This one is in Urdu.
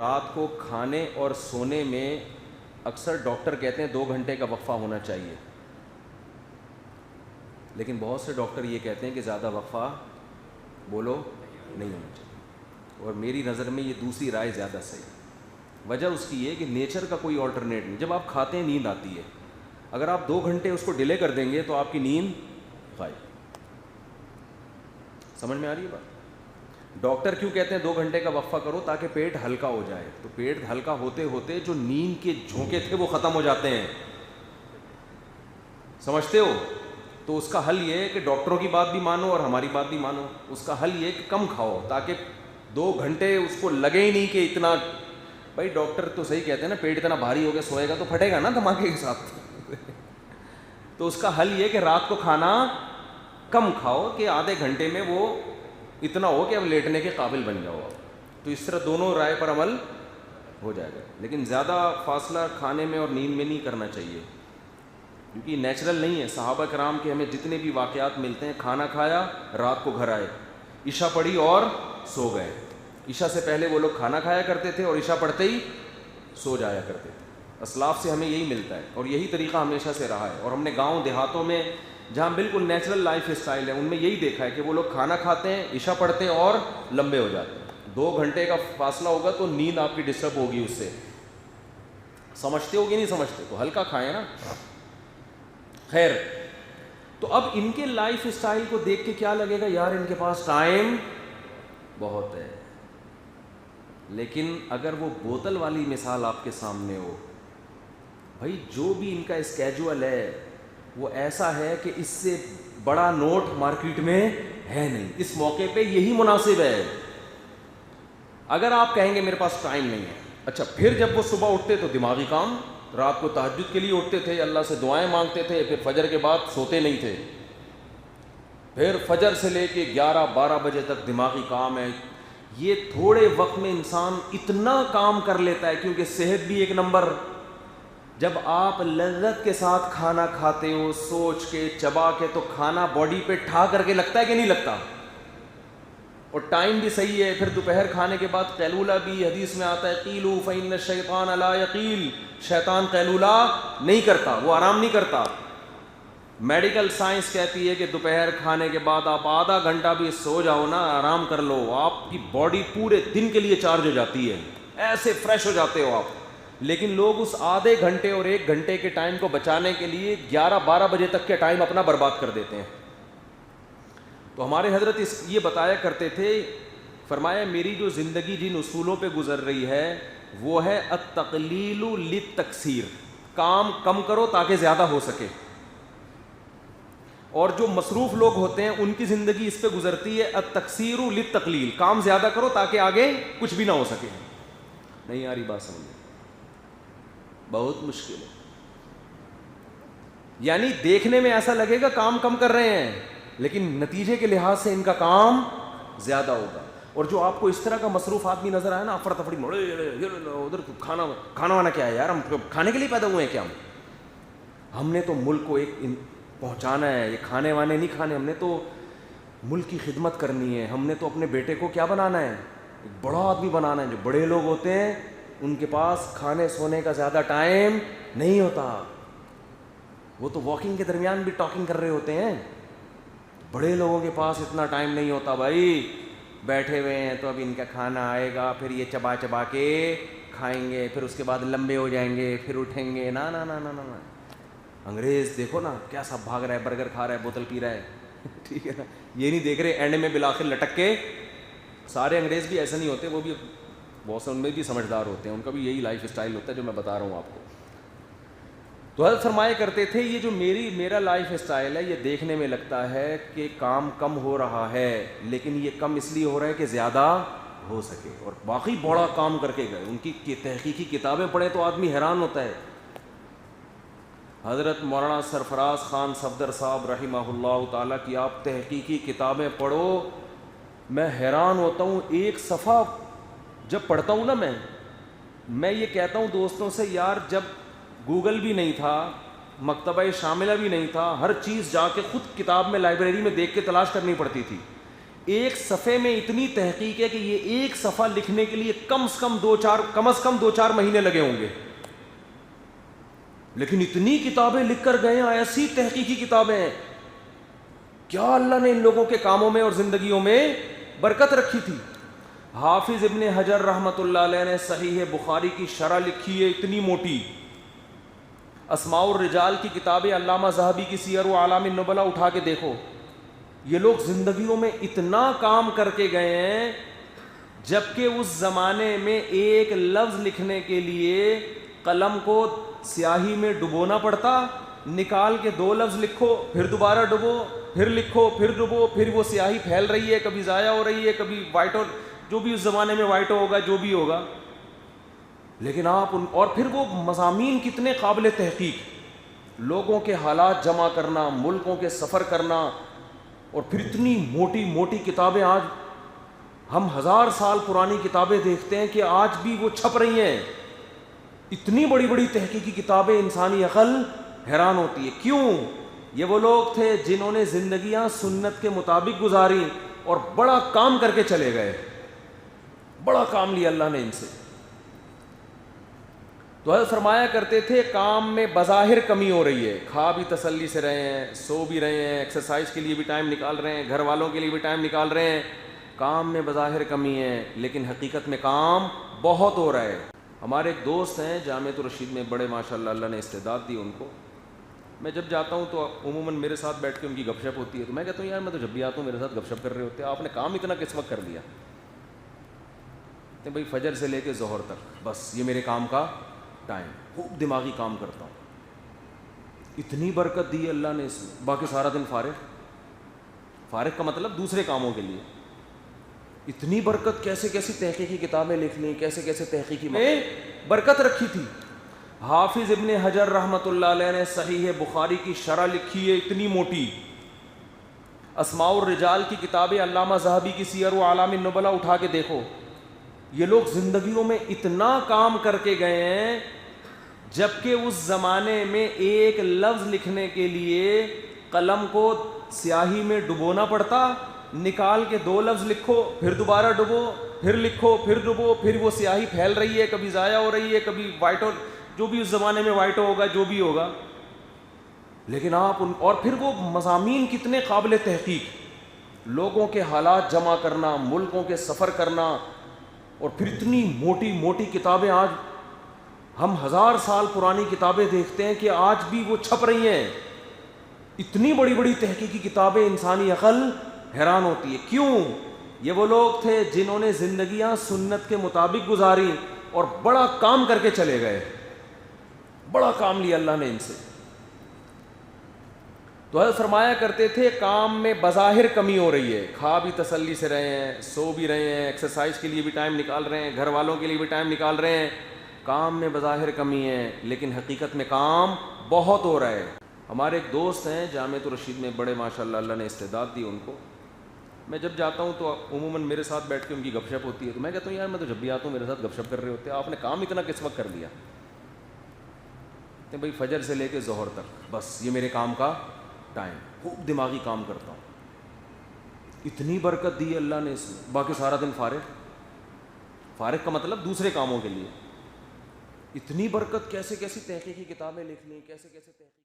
رات کو کھانے اور سونے میں اکثر ڈاکٹر کہتے ہیں 2 گھنٹے کا وقفہ ہونا چاہیے، لیکن بہت سے ڈاکٹر یہ کہتے ہیں کہ زیادہ وقفہ بولو نہیں ہونا چاہیے، اور میری نظر میں یہ دوسری رائے زیادہ صحیح ہے۔ وجہ اس کی یہ کہ نیچر کا کوئی آلٹرنیٹ نہیں، جب آپ کھاتے ہیں نیند آتی ہے، اگر آپ 2 گھنٹے اس کو ڈیلے کر دیں گے تو آپ کی نیند غائب۔ سمجھ میں آ رہی ہے بات؟ ڈاکٹر کیوں کہتے ہیں 2 گھنٹے کا وقفہ کرو؟ تاکہ پیٹ ہلکا ہو جائے، تو پیٹ ہلکا ہوتے ہوتے جو نیند کے جھونکے تھے وہ ختم ہو جاتے ہیں، سمجھتے ہو؟ تو اس کا حل یہ ہے کہ ڈاکٹروں کی بات بھی مانو اور ہماری بات بھی مانو۔ اس کا حل یہ ہے کہ کم کھاؤ، تاکہ 2 گھنٹے اس کو لگے ہی نہیں کہ اتنا، بھائی ڈاکٹر تو صحیح کہتے ہیں نا، پیٹ اتنا بھاری ہو کے سوئے گا تو پھٹے گا نا دھماکے کے ساتھ۔ تو اس کا حل یہ کہ رات کو کھانا کم کھاؤ کہ آدھے گھنٹے میں وہ اتنا ہو کہ اب لیٹنے کے قابل بن جاؤ۔ تو اس طرح دونوں رائے پر عمل ہو جائے گا، لیکن زیادہ فاصلہ کھانے میں اور نیند میں نہیں کرنا چاہیے، کیونکہ یہ نیچرل نہیں ہے۔ صحابہ کرام کے ہمیں جتنے بھی واقعات ملتے ہیں، کھانا کھایا، رات کو گھر آئے، عشاء پڑھی اور سو گئے۔ عشاء سے پہلے وہ لوگ کھانا کھایا کرتے تھے اور عشاء پڑھتے ہی سو جایا کرتے تھے۔ اسلاف سے ہمیں یہی ملتا ہے اور یہی طریقہ ہمیشہ سے رہا ہے، اور ہم نے گاؤں دیہاتوں میں جہاں بالکل نیچرل لائف اسٹائل ہے ان میں یہی دیکھا ہے کہ وہ لوگ کھانا کھاتے ہیں، عشاء پڑھتے ہیں اور لمبے ہو جاتے ہیں۔ 2 گھنٹے کا فاصلہ ہوگا تو نیند آپ کی ڈسٹرب ہوگی اس سے، سمجھتے ہو کہ نہیں سمجھتے؟ تو ہلکا کھائیں نا۔ خیر، تو اب ان کے لائف اسٹائل کو دیکھ کے کیا لگے گا، یار ان کے پاس ٹائم بہت ہے، لیکن اگر وہ بوتل والی مثال آپ کے سامنے ہو، بھائی جو بھی ان کا اسکیجول ہے وہ ایسا ہے کہ اس سے بڑا نوٹ مارکیٹ میں ہے نہیں، اس موقع پہ یہی مناسب ہے۔ اگر آپ کہیں گے میرے پاس ٹائم نہیں ہے، اچھا پھر جب وہ صبح اٹھتے تو دماغی کام، رات کو تہجد کے لیے اٹھتے تھے، اللہ سے دعائیں مانگتے تھے، پھر فجر کے بعد سوتے نہیں تھے، پھر فجر سے لے کے 11-12 بجے تک دماغی کام ہے۔ یہ تھوڑے وقت میں انسان اتنا کام کر لیتا ہے، کیونکہ صحت بھی ایک نمبر۔ جب آپ لذت کے ساتھ کھانا کھاتے ہو، سوچ کے چبا کے، تو کھانا باڈی پہ ٹھا کر کے لگتا ہے کہ نہیں لگتا؟ اور ٹائم بھی صحیح ہے۔ پھر دوپہر کھانے کے بعد قیلولہ بھی حدیث میں آتا ہے، قیلوا فإن الشیطان لا یقیل، شیطان قیلولہ نہیں کرتا، وہ آرام نہیں کرتا۔ میڈیکل سائنس کہتی ہے کہ دوپہر کھانے کے بعد آپ آدھا گھنٹہ بھی سو جاؤ نا، آرام کر لو، آپ کی باڈی پورے دن کے لیے چارج ہو جاتی ہے، ایسے فریش ہو جاتے ہو آپ۔ لیکن لوگ اس آدھے گھنٹے اور 1 گھنٹے کے ٹائم کو بچانے کے لیے 11-12 بجے تک کے ٹائم اپنا برباد کر دیتے ہیں۔ تو ہمارے حضرت یہ بتایا کرتے تھے، فرمایا میری جو زندگی جن اصولوں پہ گزر رہی ہے وہ ہے التقلیل للتکثیر، کام کم کرو تاکہ زیادہ ہو سکے۔ اور جو مصروف لوگ ہوتے ہیں ان کی زندگی اس پہ گزرتی ہے التکثیر للتقلیل، کام زیادہ کرو تاکہ آگے کچھ بھی نہ ہو سکے۔ نہیں آ رہی بات سمجھ؟ بہت مشکل ہے، یعنی دیکھنے میں ایسا لگے گا کام کم کر رہے ہیں، لیکن نتیجے کے لحاظ سے ان کا کام زیادہ ہوگا۔ اور جو آپ کو اس طرح کا مصروف آدمی نظر آئے نا، افرتفری میں ادھر، کھانا وانا کیا ہے یار، ہم کھانے کے لیے پیدا ہوئے ہیں کیا؟ ہم نے تو ملک کو ایک پہنچانا ہے، یہ کھانے وانے نہیں کھانے، ہم نے تو ملک کی خدمت کرنی ہے، ہم نے تو اپنے بیٹے کو کیا بنانا ہے، ایک بڑا آدمی بنانا ہے۔ جو بڑے لوگ ہوتے ہیں ان کے پاس کھانے سونے کا زیادہ ٹائم نہیں ہوتا، وہ تو واکنگ کے درمیان بھی ٹاکنگ کر رہے ہوتے ہیں۔ بڑے لوگوں کے پاس اتنا ٹائم نہیں ہوتا، بھائی بیٹھے ہوئے ہیں تو اب ان کا کھانا آئے گا، پھر یہ چبا چبا کے کھائیں گے، پھر اس کے بعد لمبے ہو جائیں گے، پھر اٹھیں گے۔ نا نا نا نا نا، انگریز دیکھو نا کیا سب بھاگ رہا ہے، برگر کھا رہا ہے، بوتل پی رہا ہے، ٹھیک ہے نا، یہ نہیں دیکھ رہے اینڈ میں بالآخر لٹک کے۔ سارے انگریز بھی ایسے نہیں ہوتے، وہ بھی بہت سے ان میں بھی سمجھدار ہوتے ہیں، ان کا بھی یہی لائف اسٹائل ہوتا ہے جو میں بتا رہا ہوں آپ کو۔ تو حضرت فرمایا کرتے تھے یہ جو میرا لائف اسٹائل ہے، یہ دیکھنے میں لگتا ہے کہ کام کم ہو رہا ہے، لیکن یہ کم اس لیے ہو رہا ہے کہ زیادہ ہو سکے، اور باقی بڑا کام کر کے گئے۔ ان کی تحقیقی کتابیں پڑھیں تو آدمی حیران ہوتا ہے۔ حضرت مولانا سرفراز خان صفدر صاحب رحمہ اللہ تعالیٰ کی آپ تحقیقی کتابیں پڑھو، میں حیران ہوتا ہوں۔ ایک صفحہ جب پڑھتا ہوں نا میں یہ کہتا ہوں دوستوں سے، یار جب گوگل بھی نہیں تھا، مکتبہ شاملہ بھی نہیں تھا، ہر چیز جا کے خود کتاب میں لائبریری میں دیکھ کے تلاش کرنی پڑتی تھی، ایک صفحے میں اتنی تحقیق ہے کہ یہ ایک صفحہ لکھنے کے لیے کم از کم 2-4 مہینے لگے ہوں گے، لیکن اتنی کتابیں لکھ کر گئے ہیں، ایسی تحقیقی کتابیں ہیں. کیا اللہ نے ان لوگوں کے کاموں میں اور زندگیوں میں برکت رکھی تھی. حافظ ابن حجر رحمۃ اللہ علیہ نے صحیح بخاری کی شرح لکھی ہے اتنی موٹی. اسماء الرجال کی کتابیں علامہ ذہبی کی سیر و اعلام النبلاء اٹھا کے دیکھو. یہ لوگ زندگیوں میں اتنا کام کر کے گئے ہیں، جبکہ اس زمانے میں ایک لفظ لکھنے کے لیے قلم کو سیاہی میں ڈبونا پڑتا، نکال کے 2 لفظ لکھو، پھر دوبارہ ڈبو، پھر لکھو، پھر ڈبو، پھر وہ سیاہی پھیل رہی ہے، کبھی ضائع ہو رہی ہے، کبھی وائٹ، اور جو بھی اس زمانے میں وائٹ ہوگا، جو بھی ہوگا. لیکن اور پھر وہ مضامین کتنے قابل تحقیق، لوگوں کے حالات جمع کرنا، ملکوں کے سفر کرنا، اور پھر اتنی موٹی موٹی کتابیں. آج ہم 1000 سال پرانی کتابیں دیکھتے ہیں کہ آج بھی وہ چھپ رہی ہیں. اتنی بڑی بڑی تحقیقی کتابیں، انسانی عقل حیران ہوتی ہے. کیوں؟ یہ وہ لوگ تھے جنہوں نے زندگیاں سنت کے مطابق گزاری اور بڑا کام کر کے چلے گئے. بڑا کام لیا اللہ نے ان سے. تو حضرت فرمایا کرتے تھے کام میں بظاہر کمی ہو رہی ہے، کھا بھی تسلی سے رہے ہیں، سو بھی رہے ہیں، ایکسرسائز کے لیے بھی ٹائم نکال رہے ہیں، گھر والوں کے لیے بھی ٹائم نکال رہے ہیں، کام میں بظاہر کمی ہے، لیکن حقیقت میں کام بہت ہو رہا ہے. ہمارے ایک دوست ہیں جامعۃ الرشید میں، بڑے ماشاءاللہ اللہ نے استعداد دی ان کو. میں جب جاتا ہوں تو عموماً میرے ساتھ بیٹھ کے ان کی گپ شپ ہوتی ہے، تو میں کہتا ہوں یار میں تو جب بھی آتا ہوں میرے ساتھ گپ شپ کر رہے ہوتے ہیں، آپ نے کام اتنا کس وقت کر لیا؟ کہ بھائی فجر سے لے کے ظہر تک بس یہ میرے کام کا ٹائم، خوب دماغی کام کرتا ہوں. اتنی برکت دی اللہ نے اس میں. باقی سارا دن فارغ کا مطلب دوسرے کاموں کے لیے. اتنی برکت، کیسے کیسی تحقیقی کتابیں لکھ لیں، کیسے کیسے تحقیقی میں برکت رکھی تھی. حافظ ابن حجر رحمۃ اللہ علیہ نے صحیح بخاری کی شرح لکھی ہے اتنی موٹی. اسماء الرجال کی کتابیں علامہ ذہبی کی سیر و اعلام النبلاء اٹھا کے دیکھو. یہ لوگ زندگیوں میں اتنا کام کر کے گئے ہیں، جبکہ اس زمانے میں ایک لفظ لکھنے کے لیے قلم کو سیاہی میں ڈبونا پڑتا، نکال کے 2 لفظ لکھو، پھر دوبارہ ڈبو، پھر لکھو، پھر ڈبو، پھر وہ سیاہی پھیل رہی ہے، کبھی ضائع ہو رہی ہے، کبھی وائٹ، اور جو بھی اس زمانے میں وائٹ ہوگا، جو بھی ہوگا. لیکن اور پھر وہ مضامین کتنے قابل تحقیق، لوگوں کے حالات جمع کرنا، ملکوں کے سفر کرنا، اور پھر اتنی موٹی موٹی کتابیں. آج ہم 1000 سال پرانی کتابیں دیکھتے ہیں کہ آج بھی وہ چھپ رہی ہیں. اتنی بڑی بڑی تحقیقی کتابیں، انسانی عقل حیران ہوتی ہے. کیوں؟ یہ وہ لوگ تھے جنہوں نے زندگیاں سنت کے مطابق گزاری اور بڑا کام کر کے چلے گئے. بڑا کام لیا اللہ نے ان سے. تو حضرت فرمایا کرتے تھے کام میں بظاہر کمی ہو رہی ہے، کھا بھی تسلی سے رہے ہیں، سو بھی رہے ہیں، ایکسرسائز کے لیے بھی ٹائم نکال رہے ہیں، گھر والوں کے لیے بھی ٹائم نکال رہے ہیں، کام میں بظاہر کمی ہے، لیکن حقیقت میں کام بہت ہو رہا ہے. ہمارے ایک دوست ہیں جامعۃ الرشید میں، بڑے ماشاءاللہ اللہ نے استعداد دی ان کو. میں جب جاتا ہوں تو عموماً میرے ساتھ بیٹھ کے ان کی گپ شپ ہوتی ہے، تو میں کہتا ہوں یار میں تو جب بھی آتا ہوں میرے ساتھ گپ شپ کر رہے ہوتے ہیں، آپ نے کام اتنا کس وقت کر لیا؟ کہ بھائی فجر سے لے کے ظہر تک بس یہ میرے کام کا ٹائم، خوب دماغی کام کرتا ہوں. اتنی برکت دی اللہ نے اس میں. باقی سارا دن فارغ کا مطلب دوسرے کاموں کے لیے. اتنی برکت، کیسے کیسی تحقیقی کتابیں لکھ لیں، کیسے کیسے تحقیق